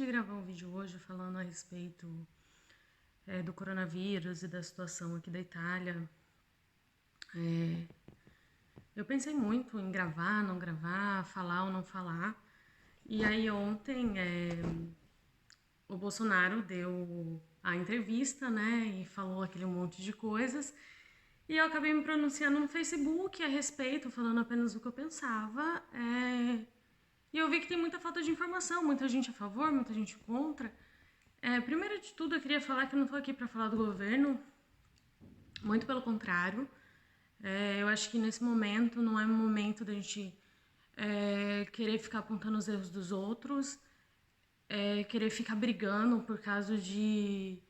decidi gravar um vídeo hoje falando a respeito do coronavírus e da situação aqui da Itália. Eu pensei muito em gravar, não gravar, falar ou não falar. E aí ontem o Bolsonaro deu a entrevista, né, e falou aquele monte de coisas. E eu acabei me pronunciando no Facebook a respeito, falando apenas o que eu pensava. E eu vi que tem muita falta de informação, muita gente a favor, muita gente contra. Primeiro de tudo, eu queria falar que eu não tô aqui para falar do governo, muito pelo contrário. Eu acho que nesse momento não é um momento da gente querer ficar apontando os erros dos outros, querer ficar brigando por causa de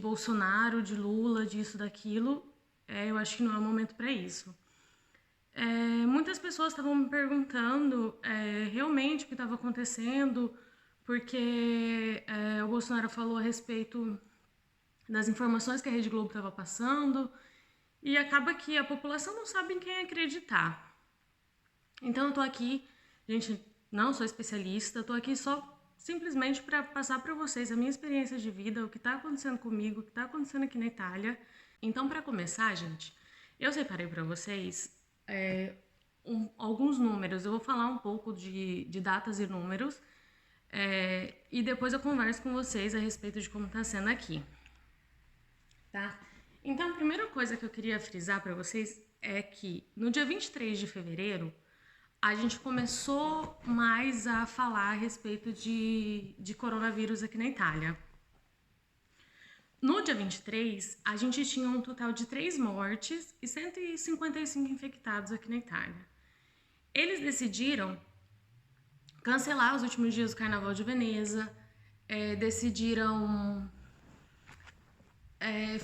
Bolsonaro, de Lula, disso, daquilo. Eu acho que não é o momento para isso. Muitas pessoas estavam me perguntando realmente o que estava acontecendo, porque o Bolsonaro falou a respeito das informações que a Rede Globo estava passando, e acaba que a população não sabe em quem acreditar. Então eu tô aqui, gente, não sou especialista, tô aqui só simplesmente para passar para vocês a minha experiência de vida, o que está acontecendo comigo, o que está acontecendo aqui na Itália. Então, para começar, gente, eu separei para vocês alguns números. Eu vou falar um pouco de datas e números e depois eu converso com vocês a respeito de como está sendo aqui, tá? Então, a primeira coisa que eu queria frisar para vocês é que no dia 23 de fevereiro, a gente começou mais a falar a respeito de coronavírus aqui na Itália. No dia 23, a gente tinha um total de 3 mortes e 155 infectados aqui na Itália. Eles decidiram cancelar os últimos dias do Carnaval de Veneza, decidiram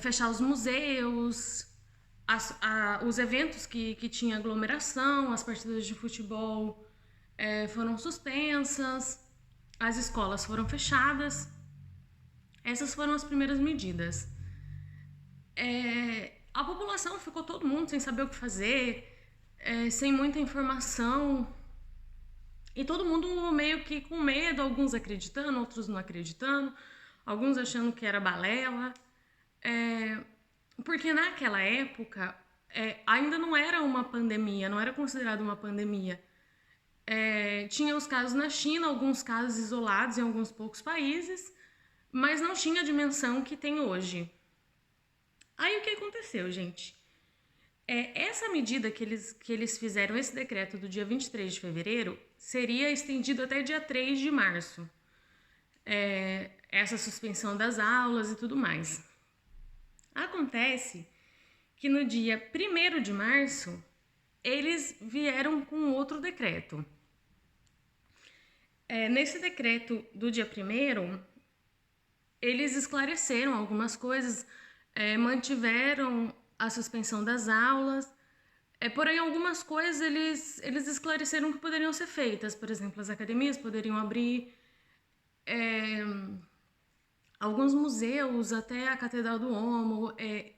fechar os museus, os eventos que tinha aglomeração, as partidas de futebol foram suspensas, as escolas foram fechadas. Essas foram as primeiras medidas. A população ficou todo mundo sem saber o que fazer, sem muita informação, e todo mundo meio que com medo, alguns acreditando, outros não acreditando, alguns achando que era balela, porque naquela época ainda não era uma pandemia, não era considerado uma pandemia. Tinha os casos na China, alguns casos isolados em alguns poucos países, mas não tinha a dimensão que tem hoje. Aí o que aconteceu, gente? Essa medida que eles fizeram, esse decreto do dia 23 de fevereiro, seria estendido até dia 3 de março. Essa suspensão das aulas e tudo mais. Acontece que no dia 1º de março, eles vieram com outro decreto. Nesse decreto do dia 1º, eles esclareceram algumas coisas, mantiveram a suspensão das aulas, porém algumas coisas eles esclareceram que poderiam ser feitas. Por exemplo, as academias poderiam abrir, alguns museus, até a Catedral do Uomo,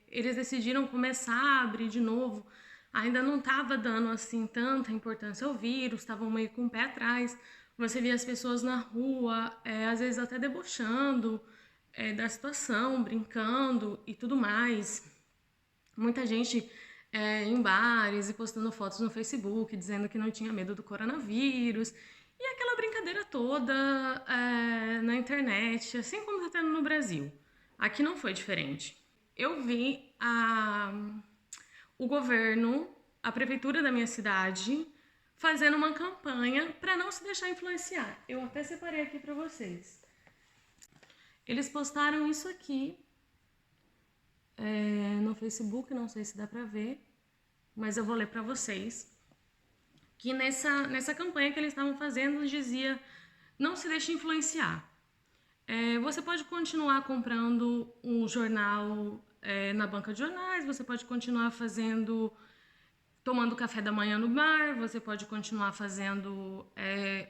eles decidiram começar a abrir de novo. Ainda não estava dando assim tanta importância ao vírus, estavam meio com o pé atrás. Você via as pessoas na rua, às vezes até debochando da situação, brincando e tudo mais. Muita gente em bares e postando fotos no Facebook, dizendo que não tinha medo do coronavírus. E aquela brincadeira toda na internet, assim como está tendo no Brasil. Aqui não foi diferente. Eu vi o governo, a prefeitura da minha cidade, fazendo uma campanha para não se deixar influenciar. Eu até separei aqui para vocês. Eles postaram isso aqui no Facebook, não sei se dá para ver, mas eu vou ler para vocês. Que nessa campanha que eles estavam fazendo, dizia: não se deixe influenciar. Você pode continuar comprando um jornal na banca de jornais, você pode continuar tomando café da manhã no bar, você pode continuar fazendo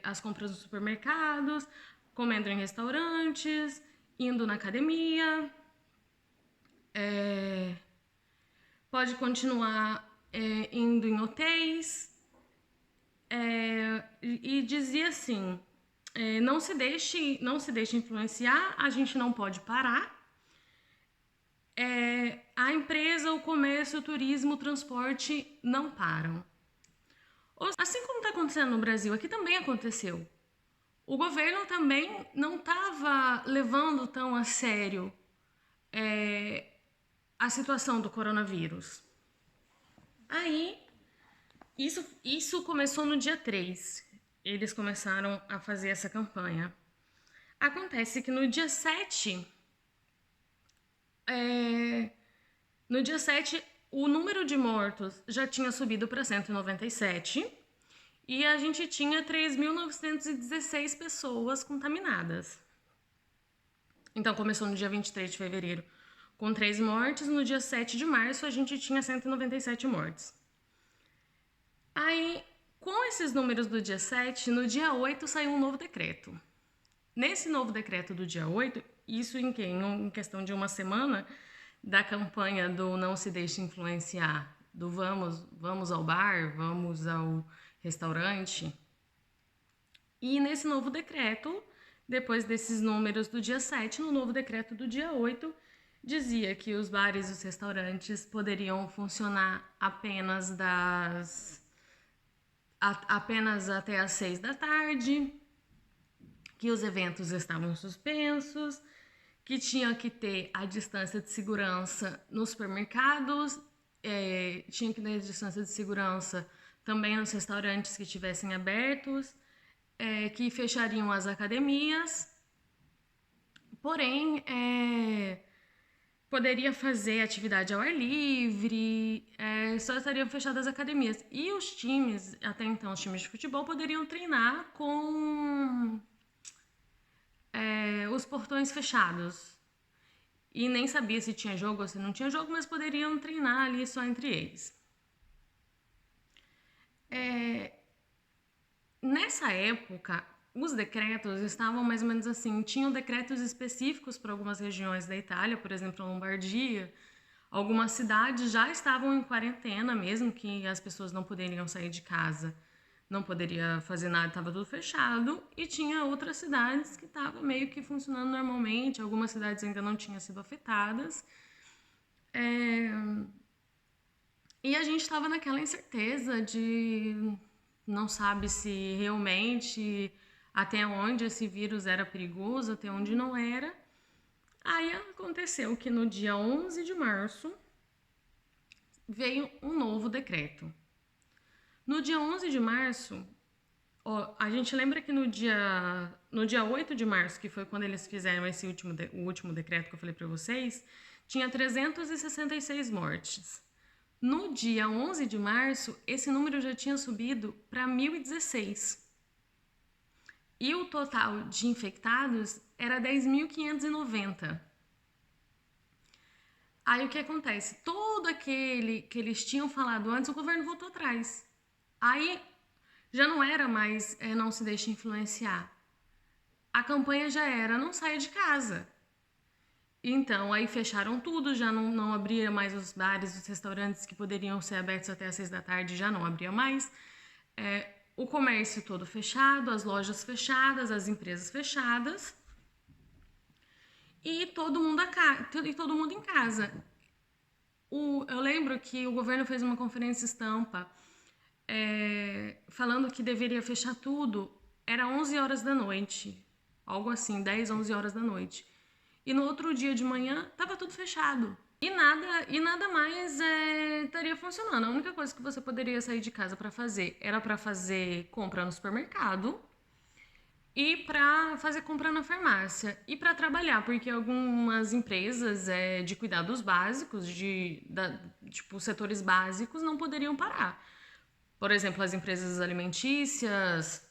as compras nos supermercados, comendo em restaurantes, indo na academia, pode continuar indo em hotéis. E dizia assim: não se deixe influenciar, a gente não pode parar. A empresa, o comércio, o turismo, o transporte não param. Assim como está acontecendo no Brasil, aqui também aconteceu. O governo também não estava levando tão a sério a situação do coronavírus. Aí, isso começou no dia 3. Eles começaram a fazer essa campanha. Acontece que no dia 7, o número de mortos já tinha subido para 197 e a gente tinha 3.916 pessoas contaminadas. Então começou no dia 23 de fevereiro com 3 mortes, no dia 7 de março a gente tinha 197 mortes. Aí, com esses números do dia 7, no dia 8 saiu um novo decreto. Nesse novo decreto do dia 8, isso em questão de uma semana da campanha do não se deixe influenciar, do vamos ao bar, vamos ao restaurante. E nesse novo decreto, depois desses números do dia 7, no novo decreto do dia 8, dizia que os bares e os restaurantes poderiam funcionar apenas até às 6 da tarde, que os eventos estavam suspensos, que tinha que ter a distância de segurança nos supermercados, tinha que ter a distância de segurança também nos restaurantes que estivessem abertos, que fechariam as academias, porém, poderia fazer atividade ao ar livre, só estariam fechadas as academias. E os times, até então os times de futebol, poderiam treinar com os portões fechados. E nem sabia se tinha jogo ou se não tinha jogo, mas poderiam treinar ali só entre eles. Nessa época, os decretos estavam mais ou menos assim, tinham decretos específicos para algumas regiões da Itália, por exemplo, a Lombardia. Algumas cidades já estavam em quarentena, mesmo que as pessoas não poderiam sair de casa, não poderia fazer nada, estava tudo fechado. E tinha outras cidades que estavam meio que funcionando normalmente, algumas cidades ainda não tinham sido afetadas. E a gente estava naquela incerteza de não sabe se realmente até onde esse vírus era perigoso, até onde não era. Aí aconteceu que no dia 11 de março veio um novo decreto. No dia 11 de março, a gente lembra que no dia 8 de março, que foi quando eles fizeram o último decreto que eu falei para vocês, tinha 366 mortes. No dia 11 de março, esse número já tinha subido para 1.016. E o total de infectados era 10.590. Aí o que acontece? Todo aquele que eles tinham falado antes, o governo voltou atrás. Aí já não era mais não se deixe influenciar. A campanha já era não saia de casa. Então, aí fecharam tudo, já não abria mais os bares, os restaurantes que poderiam ser abertos até às 6 da tarde, já não abria mais. O comércio todo fechado, as lojas fechadas, as empresas fechadas. E todo mundo em casa. Eu lembro que o governo fez uma conferência estampa falando que deveria fechar tudo. Era 11 horas da noite, algo assim, 10, 11 horas da noite. E no outro dia de manhã estava tudo fechado. E nada mais estaria funcionando. A única coisa que você poderia sair de casa para fazer era para fazer compra no supermercado e para fazer compra na farmácia e para trabalhar, porque algumas empresas de cuidados básicos, tipo setores básicos, não poderiam parar. Por exemplo, as empresas alimentícias,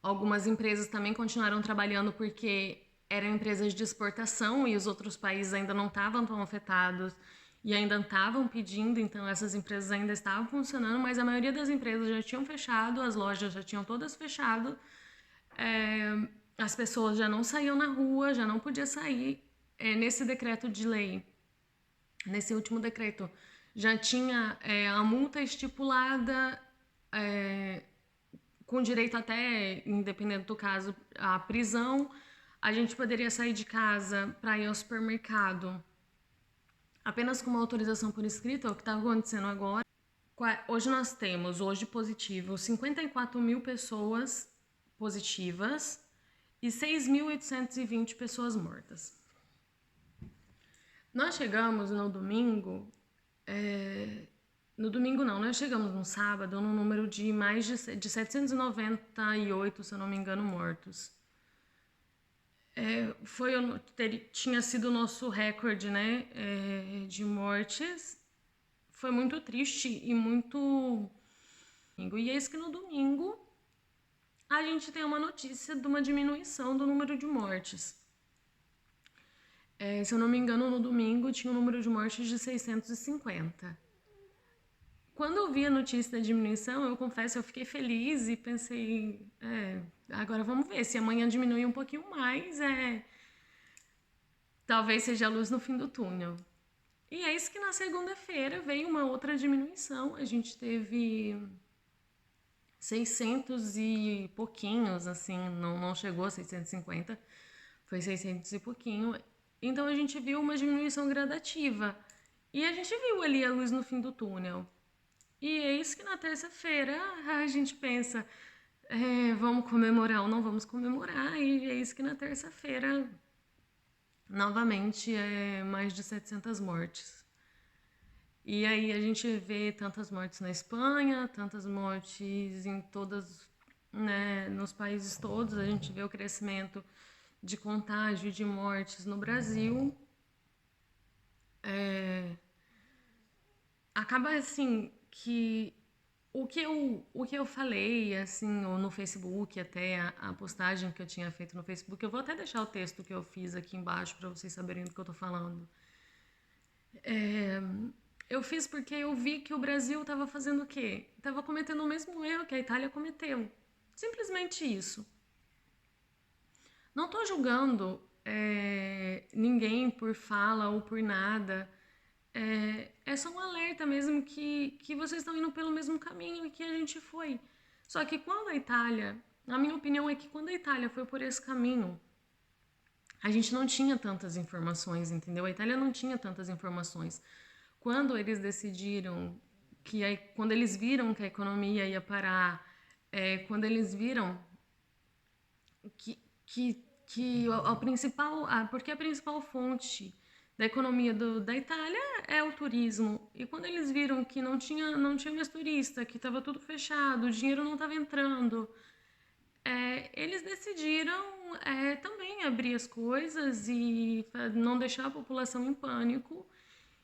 algumas empresas também continuaram trabalhando porque eram empresas de exportação e os outros países ainda não estavam tão afetados e ainda estavam pedindo, então essas empresas ainda estavam funcionando, mas a maioria das empresas já tinham fechado, as lojas já tinham todas fechado, as pessoas já não saíam na rua, já não podia sair. Nesse decreto de lei, nesse último decreto, já tinha a multa estipulada com direito até, independente do caso, à prisão. A gente poderia sair de casa para ir ao supermercado apenas com uma autorização por escrito, é o que está acontecendo agora. Hoje nós temos, hoje positivo, 54 mil pessoas positivas e 6.820 pessoas mortas. Nós chegamos no domingo, nós chegamos no sábado no número de mais de 798, se eu não me engano, mortos. Tinha sido o nosso recorde, né, de mortes. Foi muito triste e muito... E eis que no domingo a gente tem uma notícia de uma diminuição do número de mortes. Se eu não me engano, no domingo tinha um número de mortes de 650. Quando eu vi a notícia da diminuição, eu confesso, eu fiquei feliz e pensei, agora vamos ver, se amanhã diminuir um pouquinho mais, talvez seja a luz no fim do túnel. E é isso que na segunda-feira veio uma outra diminuição, a gente teve 600 e pouquinhos, assim, não chegou a 650, foi 600 e pouquinho. Então a gente viu uma diminuição gradativa e a gente viu ali a luz no fim do túnel. E é isso que na terça-feira a gente pensa, vamos comemorar ou não vamos comemorar, e é isso que na terça-feira, novamente, mais de 700 mortes. E aí a gente vê tantas mortes na Espanha, tantas mortes em todas, né, nos países todos, a gente vê o crescimento de contágio e de mortes no Brasil. Acaba assim que o que eu falei, assim, no Facebook, até a postagem que eu tinha feito no Facebook, eu vou até deixar o texto que eu fiz aqui embaixo para vocês saberem do que eu tô falando. Eu fiz porque eu vi que o Brasil estava fazendo o quê? Estava cometendo o mesmo erro que a Itália cometeu. Simplesmente isso. Não tô julgando ninguém por fala ou por nada. É só um alerta mesmo que vocês estão indo pelo mesmo caminho que a gente foi. Só que quando a Itália, a minha opinião é que quando a Itália foi por esse caminho, a gente não tinha tantas informações, entendeu? A Itália não tinha tantas informações. Quando eles decidiram, quando eles viram que a economia ia parar, quando eles viram porque a principal fonte da economia da Itália é o turismo. E quando eles viram que não tinha mais turista, que estava tudo fechado, o dinheiro não estava entrando, eles decidiram também abrir as coisas e não deixar a população em pânico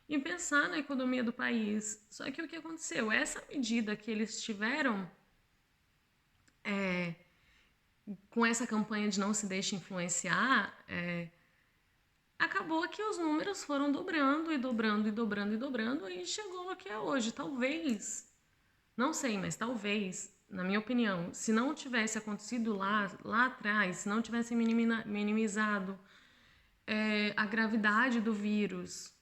e pensar na economia do país. Só que o que aconteceu? Essa medida que eles tiveram com essa campanha de não se deixe influenciar, acabou que os números foram dobrando e dobrando e dobrando e dobrando e chegou no que é hoje. Talvez, não sei, mas talvez, na minha opinião, se não tivesse acontecido lá atrás, se não tivesse minimizado a gravidade do vírus,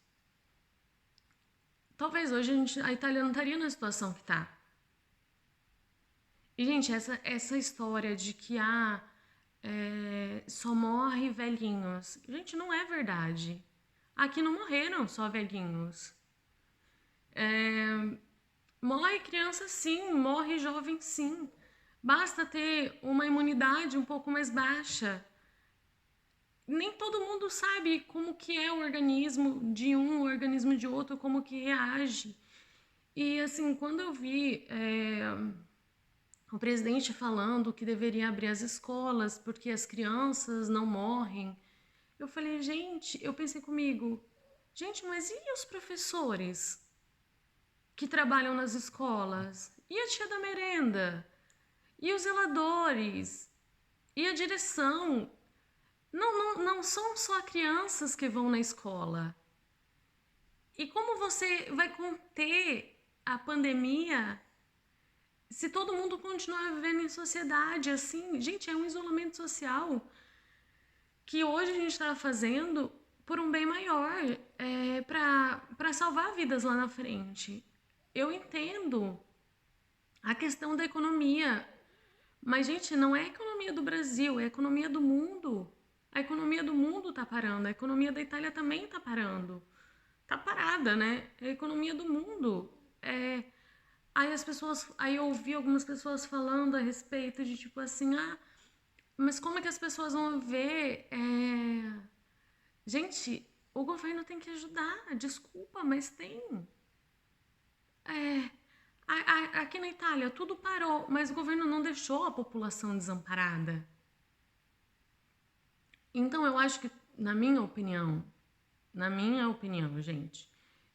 talvez hoje a Itália não estaria na situação que está. E, gente, essa história de que só morre velhinhos. Gente, não é verdade. Aqui não morreram só velhinhos. Morre criança sim, morre jovem sim. Basta ter uma imunidade um pouco mais baixa. Nem todo mundo sabe como que é o organismo de um, o organismo de outro, como que reage. E assim, quando eu vi o presidente falando que deveria abrir as escolas porque as crianças não morrem, eu falei, gente, eu pensei comigo, gente, mas e os professores que trabalham nas escolas? E a tia da merenda? E os zeladores? E a direção? Não são só crianças que vão na escola. E como você vai conter a pandemia se todo mundo continuar vivendo em sociedade assim? Gente, é um isolamento social que hoje a gente está fazendo por um bem maior, para salvar vidas lá na frente. Eu entendo a questão da economia, Mas, gente, não é a economia do Brasil, é a economia do mundo. A economia do mundo tá parando, a economia da Itália também tá parando. Tá parada, né? É a economia do mundo. Aí eu ouvi algumas pessoas falando a respeito de tipo assim, mas como é que as pessoas vão ver? Gente, o governo tem que ajudar, desculpa, mas tem. É, Aqui na Itália tudo parou, mas o governo não deixou a população desamparada. Então eu acho que, na minha opinião, gente,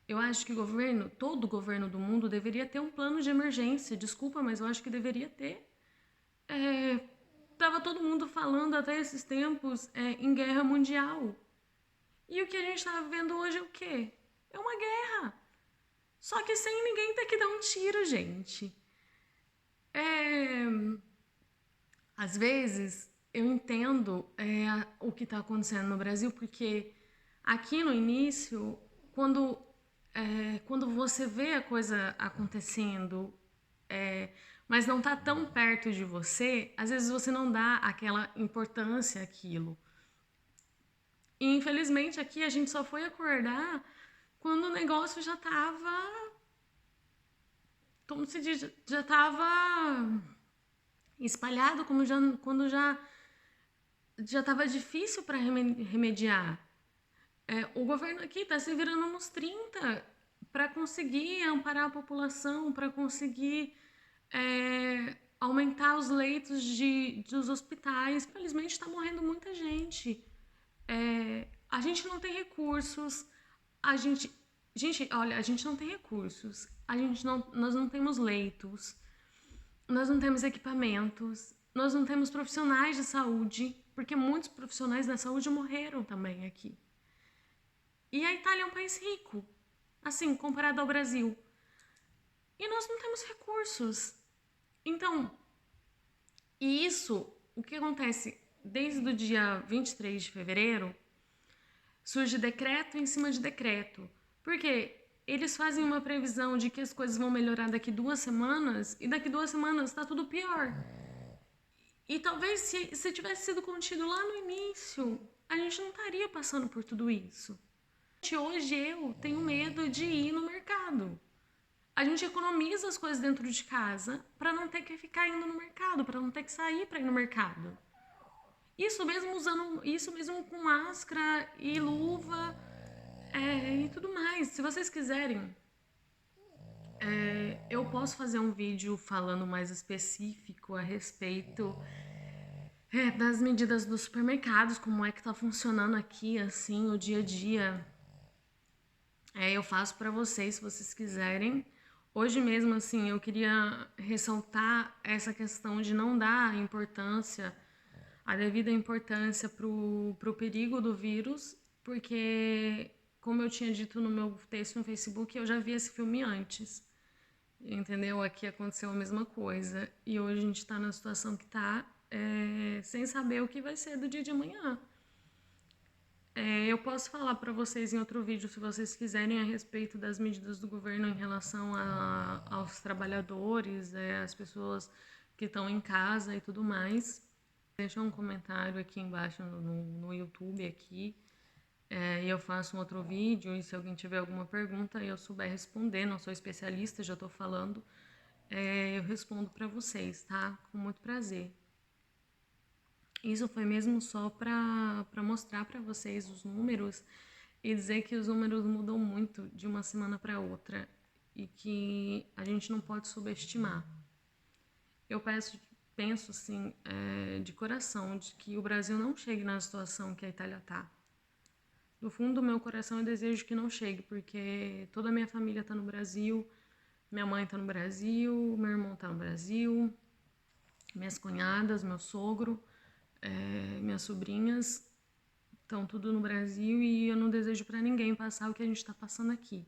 eu acho que todo governo do mundo deveria ter um plano de emergência. Desculpa, mas eu acho que deveria ter. Tava todo mundo falando até esses tempos em guerra mundial. E o que a gente tá vendo hoje é o quê? É uma guerra. Só que sem ninguém ter que dar um tiro, gente. É... Às vezes eu entendo o que está acontecendo no Brasil, porque aqui no início, quando você vê a coisa acontecendo, mas não está tão perto de você, às vezes você não dá aquela importância àquilo. E infelizmente aqui a gente só foi acordar quando o negócio já estava, como se diz, já estava espalhado, quando já estava difícil para remediar. O governo aqui está se virando nos 30 para conseguir amparar a população, para conseguir aumentar os leitos dos hospitais. Infelizmente está morrendo muita gente. A gente não tem recursos, a gente, olha, a gente não tem recursos, nós não temos leitos, nós não temos equipamentos, nós não temos profissionais de saúde, porque muitos profissionais da saúde morreram também aqui. E a Itália é um país rico, assim, comparado ao Brasil. E nós não temos recursos. Então, e isso, o que acontece desde o dia 23 de fevereiro, surge decreto em cima de decreto. Porque eles fazem uma previsão de que as coisas vão melhorar daqui 2 semanas, e daqui 2 semanas está tudo pior. E talvez se tivesse sido contido lá no início, a gente não estaria passando por tudo isso. Hoje eu tenho medo de ir no mercado. A gente economiza as coisas dentro de casa para não ter que ficar indo no mercado, para não ter que sair para ir no mercado. Isso mesmo com máscara e luva e tudo mais. Se vocês quiserem, eu posso fazer um vídeo falando mais específico a respeito das medidas dos supermercados, como é que tá funcionando aqui, assim, o dia a dia. Eu faço para vocês, se vocês quiserem. Hoje mesmo, assim, eu queria ressaltar essa questão de não dar a devida importância pro perigo do vírus, porque, como eu tinha dito no meu texto no Facebook, eu já vi esse filme antes, entendeu? Aqui aconteceu a mesma coisa, e hoje a gente tá na situação que tá, sem saber o que vai ser do dia de amanhã. Eu posso falar para vocês em outro vídeo, se vocês quiserem, a respeito das medidas do governo em relação aos trabalhadores, as pessoas que estão em casa e tudo mais. Deixa um comentário aqui embaixo no YouTube aqui, e eu faço um outro vídeo, e se alguém tiver alguma pergunta e eu souber responder, não sou especialista, já estou falando, eu respondo para vocês, tá? Com muito prazer. Isso foi mesmo só para mostrar para vocês os números e dizer que os números mudam muito de uma semana para outra e que a gente não pode subestimar. Eu penso assim, de coração, de que o Brasil não chegue na situação que a Itália está. Do fundo do meu coração eu desejo que não chegue, porque toda a minha família está no Brasil, minha mãe está no Brasil, meu irmão está no Brasil, minhas cunhadas, meu sogro, minhas sobrinhas estão tudo no Brasil e eu não desejo para ninguém passar o que a gente está passando aqui.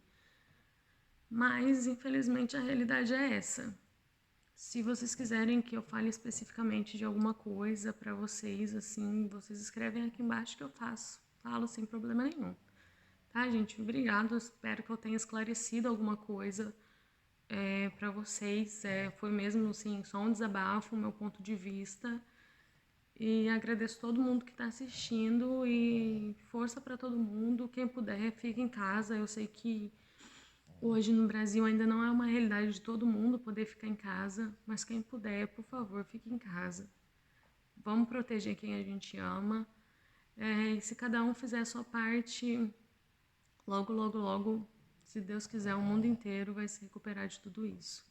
Mas, infelizmente, a realidade é essa. Se vocês quiserem que eu fale especificamente de alguma coisa para vocês, assim, vocês escrevem aqui embaixo que eu falo sem problema nenhum. Tá, gente? Obrigado, espero que eu tenha esclarecido alguma coisa para vocês. Foi mesmo assim, só um desabafo, o meu ponto de vista. E agradeço todo mundo que está assistindo e força para todo mundo. Quem puder, fique em casa. Eu sei que hoje no Brasil ainda não é uma realidade de todo mundo poder ficar em casa, mas quem puder, por favor, fique em casa. Vamos proteger quem a gente ama. E se cada um fizer a sua parte, logo, logo, logo, se Deus quiser, o mundo inteiro vai se recuperar de tudo isso.